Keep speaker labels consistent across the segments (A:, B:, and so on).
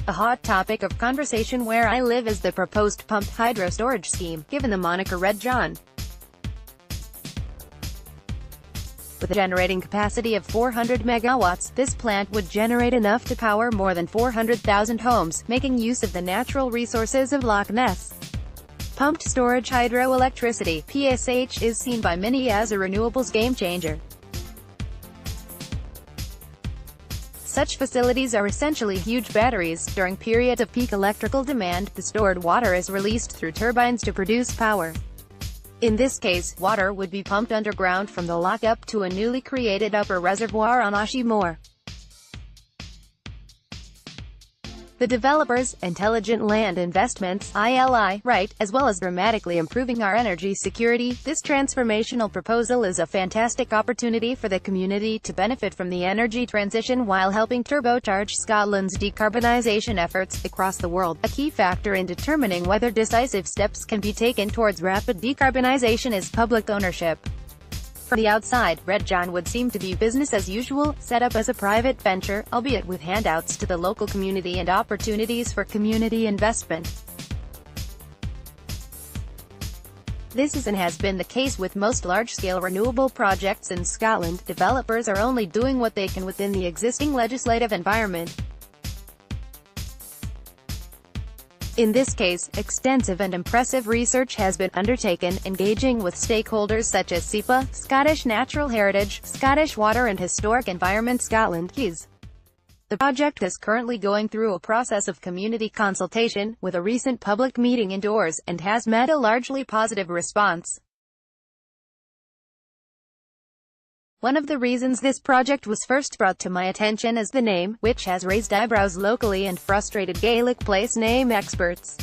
A: A hot topic of conversation where I live is the proposed pumped hydro storage scheme, given the moniker Red John. With a generating capacity of 400 megawatts, this plant would generate enough to power more than 400,000 homes, making use of the natural resources of Loch Ness. Pumped storage hydroelectricity (PSH) is seen by many as a renewables game-changer. Such facilities are essentially huge batteries. During periods of peak electrical demand, the stored water is released through turbines to produce power. In this case, water would be pumped underground from the loch up to a newly created upper reservoir on Ashie Moor. The developers, Intelligent Land Investments (ILI), right, as well as dramatically improving our energy security. This transformational proposal is a fantastic opportunity for the community to benefit from the energy transition while helping turbocharge Scotland's decarbonisation efforts across the world, a key factor in determining whether decisive steps can be taken towards rapid decarbonisation is public ownership. From the outside, Red John would seem to be business as usual, set up as a private venture, albeit with handouts to the local community and opportunities for community investment. This is and has been the case with most large-scale renewable projects in Scotland. Developers are only doing what they can within the existing legislative environment. In this case, extensive and impressive research has been undertaken, engaging with stakeholders such as SEPA, Scottish Natural Heritage, Scottish Water and Historic Environment Scotland (KES). The project is currently going through a process of community consultation, with a recent public meeting indoors, and has met a largely positive response. One of the reasons this project was first brought to my attention is the name, which has raised eyebrows locally and frustrated Gaelic place name experts.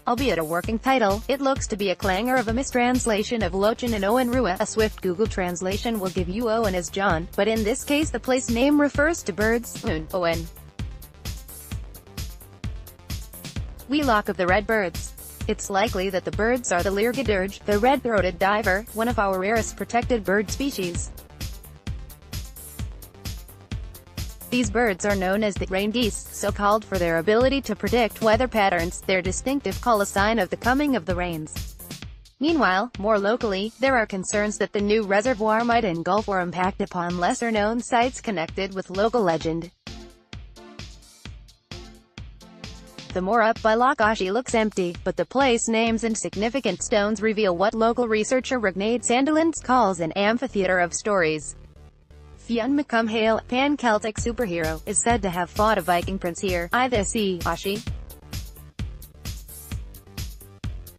A: Albeit a working title, it looks to be a clangor of a mistranslation of Lochin and Owen Rua. A swift Google translation will give you Owen as John, but in this case the place name refers to birds, Owen. We Loch of the Red Birds. It's likely that the birds are the Lirgadurge, the red-throated diver, one of our rarest protected bird species. These birds are known as the rain geese, so called for their ability to predict weather patterns. Their distinctive call a sign of the coming of the rains. Meanwhile, more locally, there are concerns that the new reservoir might engulf or impact upon lesser-known sites connected with local legend. The moor up by Loch Ashie looks empty, but the place names and significant stones reveal what local researcher Ragnaid Sandilands calls an amphitheater of stories. Fionn McCumhale, pan-Celtic superhero, is said to have fought a Viking prince here, I the sea, Ashie.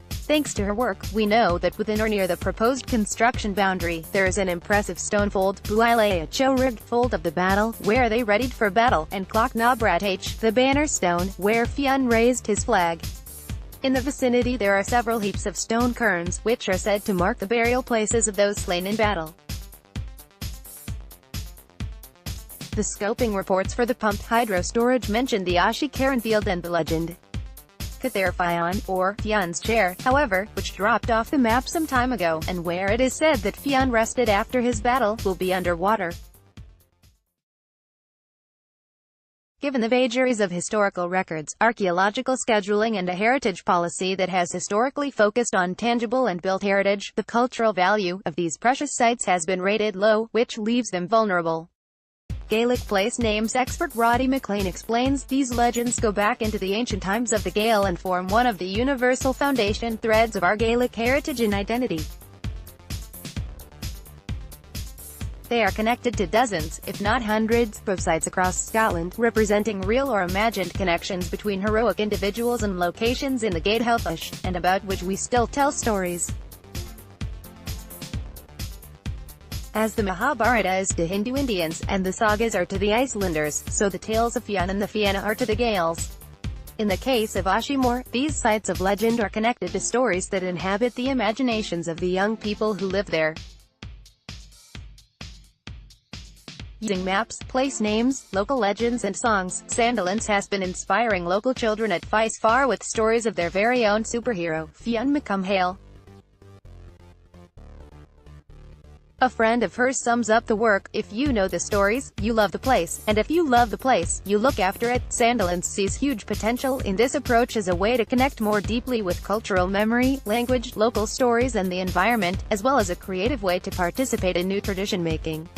A: Thanks to her work, we know that within or near the proposed construction boundary, there is an impressive stone fold, Buile Chorig, fold of the battle, where they readied for battle, and Cloch na Bratach, the banner stone, where Fionn raised his flag. In the vicinity there are several heaps of stone cairns, which are said to mark the burial places of those slain in battle. The scoping reports for the pumped hydro storage mentioned the Ashie Cairnfield and the legend Cathair Fionn, or Fionn's chair, however, which dropped off the map some time ago, and where it is said that Fionn rested after his battle, will be underwater. Given the vagaries of historical records, archaeological scheduling and a heritage policy that has historically focused on tangible and built heritage, the cultural value of these precious sites has been rated low, which leaves them vulnerable. Gaelic place names expert Roddy McLean explains, these legends go back into the ancient times of the Gael and form one of the universal foundation threads of our Gaelic heritage and identity. They are connected to dozens, if not hundreds, of sites across Scotland, representing real or imagined connections between heroic individuals and locations in the Gaeltacht, and about which we still tell stories. As the Mahabharata is to Hindu Indians, and the sagas are to the Icelanders, so the tales of Fionn and the Fianna are to the Gaels. In the case of Ashie Moor, these sites of legend are connected to stories that inhabit the imaginations of the young people who live there. Using maps, place names, local legends and songs, Sandilands has been inspiring local children at Fife with stories of their very own superhero, Fionn McCumhale. A friend of hers sums up the work: if you know the stories, you love the place, and if you love the place, you look after it. Sandilands sees huge potential in this approach as a way to connect more deeply with cultural memory, language, local stories and the environment, as well as a creative way to participate in new tradition making.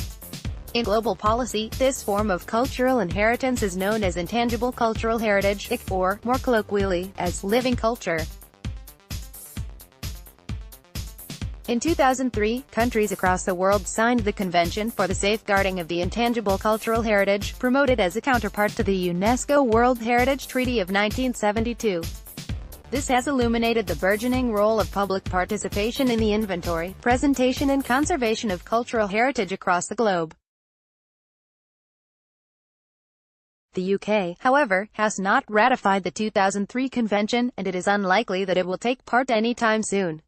A: In global policy, this form of cultural inheritance is known as intangible cultural heritage, or, more colloquially, as living culture. In 2003, countries across the world signed the Convention for the Safeguarding of the Intangible Cultural Heritage, promoted as a counterpart to the UNESCO World Heritage Treaty of 1972. This has illuminated the burgeoning role of public participation in the inventory, presentation and conservation of cultural heritage across the globe. The UK, however, has not ratified the 2003 convention, and it is unlikely that it will take part anytime soon.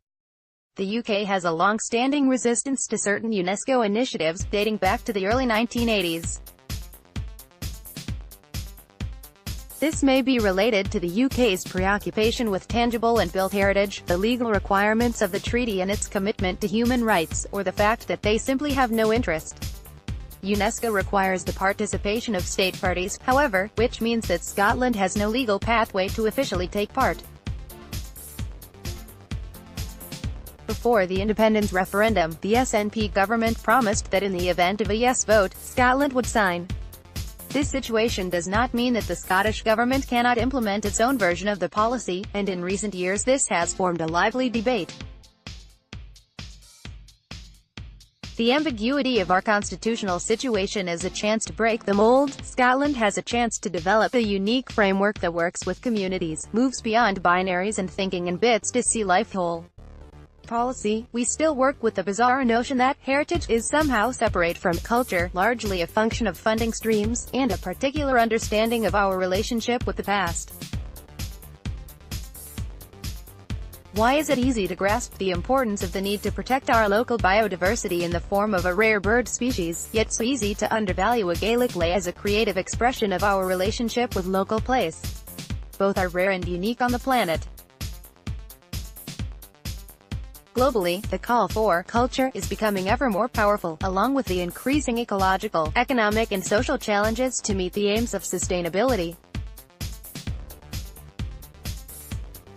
A: The UK has a long-standing resistance to certain UNESCO initiatives, dating back to the early 1980s. This may be related to the UK's preoccupation with tangible and built heritage, the legal requirements of the treaty and its commitment to human rights, or the fact that they simply have no interest. UNESCO requires the participation of state parties, however, which means that Scotland has no legal pathway to officially take part. Before the independence referendum, the SNP government promised that in the event of a yes vote, Scotland would sign. This situation does not mean that the Scottish government cannot implement its own version of the policy, and in recent years this has formed a lively debate. The ambiguity of our constitutional situation is a chance to break the mold. Scotland has a chance to develop a unique framework that works with communities, moves beyond binaries and thinking in bits to see life whole. Policy, we still work with the bizarre notion that heritage is somehow separate from culture, largely a function of funding streams, and a particular understanding of our relationship with the past. Why is it easy to grasp the importance of the need to protect our local biodiversity in the form of a rare bird species, yet so easy to undervalue a Gaelic lay as a creative expression of our relationship with local place? Both are rare and unique on the planet. Globally, the call for culture is becoming ever more powerful, along with the increasing ecological, economic and social challenges to meet the aims of sustainability.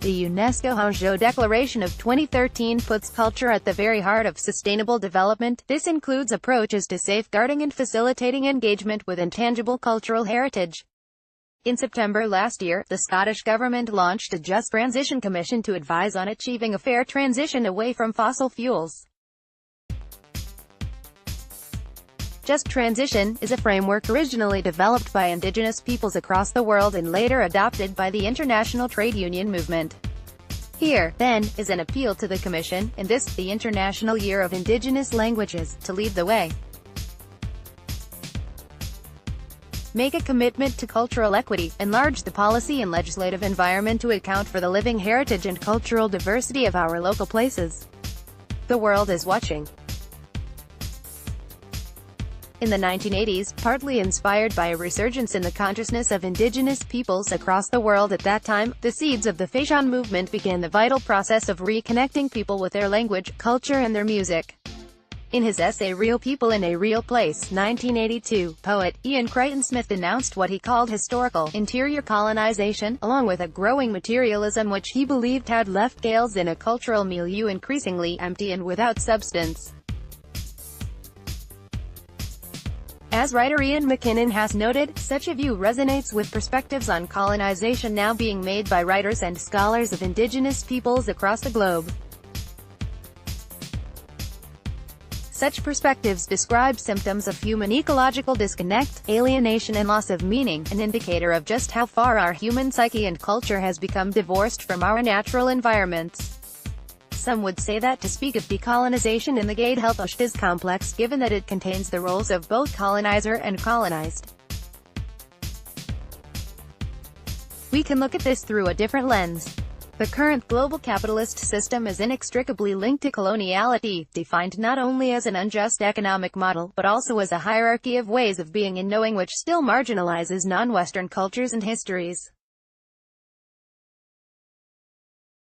A: The UNESCO Hangzhou Declaration of 2013 puts culture at the very heart of sustainable development. This includes approaches to safeguarding and facilitating engagement with intangible cultural heritage. In September last year, the Scottish Government launched a Just Transition Commission to advise on achieving a fair transition away from fossil fuels. Just Transition is a framework originally developed by Indigenous peoples across the world and later adopted by the international trade union movement. Here, then, is an appeal to the Commission, in this, the International Year of Indigenous Languages, to lead the way. Make a commitment to cultural equity, enlarge the policy and legislative environment to account for the living heritage and cultural diversity of our local places. The world is watching. In the 1980s, partly inspired by a resurgence in the consciousness of Indigenous peoples across the world at that time, the seeds of the Faishon movement began the vital process of reconnecting people with their language, culture and their music. In his essay Real People in a Real Place, 1982, poet Ian Crichton Smith denounced what he called historical, interior colonization, along with a growing materialism which he believed had left Gaels in a cultural milieu increasingly empty and without substance. As writer Ian McKinnon has noted, such a view resonates with perspectives on colonization now being made by writers and scholars of Indigenous peoples across the globe. Such perspectives describe symptoms of human ecological disconnect, alienation and loss of meaning, an indicator of just how far our human psyche and culture has become divorced from our natural environments. Some would say that to speak of decolonization in the Gaeltacht is complex, given that it contains the roles of both colonizer and colonized. We can look at this through a different lens. The current global capitalist system is inextricably linked to coloniality, defined not only as an unjust economic model, but also as a hierarchy of ways of being and knowing which still marginalizes non-Western cultures and histories.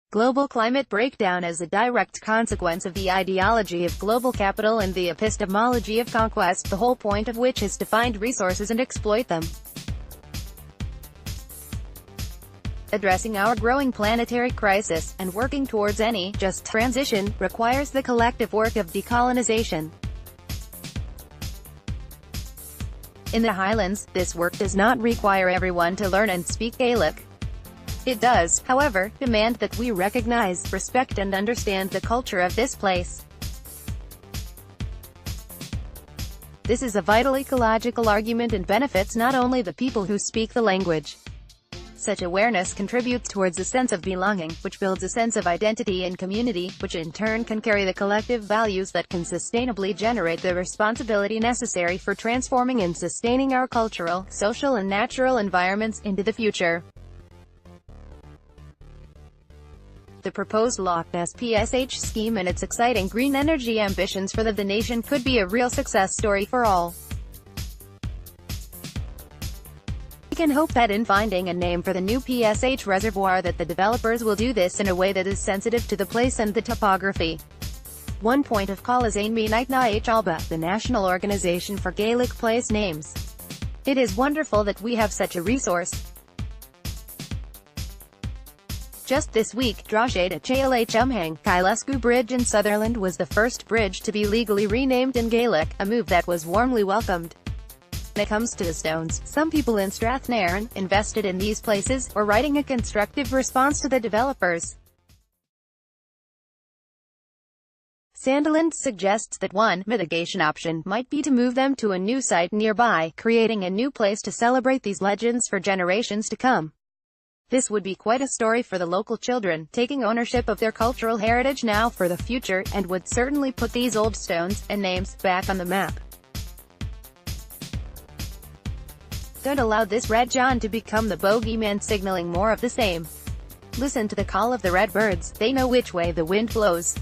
A: Global climate breakdown is a direct consequence of the ideology of global capital and the epistemology of conquest, the whole point of which is to find resources and exploit them. Addressing our growing planetary crisis, and working towards any just transition, requires the collective work of decolonization. In the Highlands, this work does not require everyone to learn and speak Gaelic. It does, however, demand that we recognize, respect and understand the culture of this place. This is a vital ecological argument and benefits not only the people who speak the language. Such awareness contributes towards a sense of belonging, which builds a sense of identity and community, which in turn can carry the collective values that can sustainably generate the responsibility necessary for transforming and sustaining our cultural, social and natural environments into the future. The proposed Loch Ness PSH scheme and its exciting green energy ambitions for the nation could be a real success story for all. We can hope that in finding a name for the new PSH reservoir that the developers will do this in a way that is sensitive to the place and the topography. One point of call is Aonmi Naitna H. Alba, the National Organization for Gaelic Place Names. It is wonderful that we have such a resource. Just this week, Drogheda Chalh Umhang, Kailasku Bridge in Sutherland was the first bridge to be legally renamed in Gaelic, a move that was warmly welcomed. When it comes to the stones, some people in Strathnairn, invested in these places, or writing a constructive response to the developers. Sandiland suggests that one mitigation option might be to move them to a new site nearby, creating a new place to celebrate these legends for generations to come. This would be quite a story for the local children, taking ownership of their cultural heritage now for the future, and would certainly put these old stones and names back on the map. Don't allow this Red John to become the bogeyman signaling more of the same. Listen to the call of the red birds, they know which way the wind blows.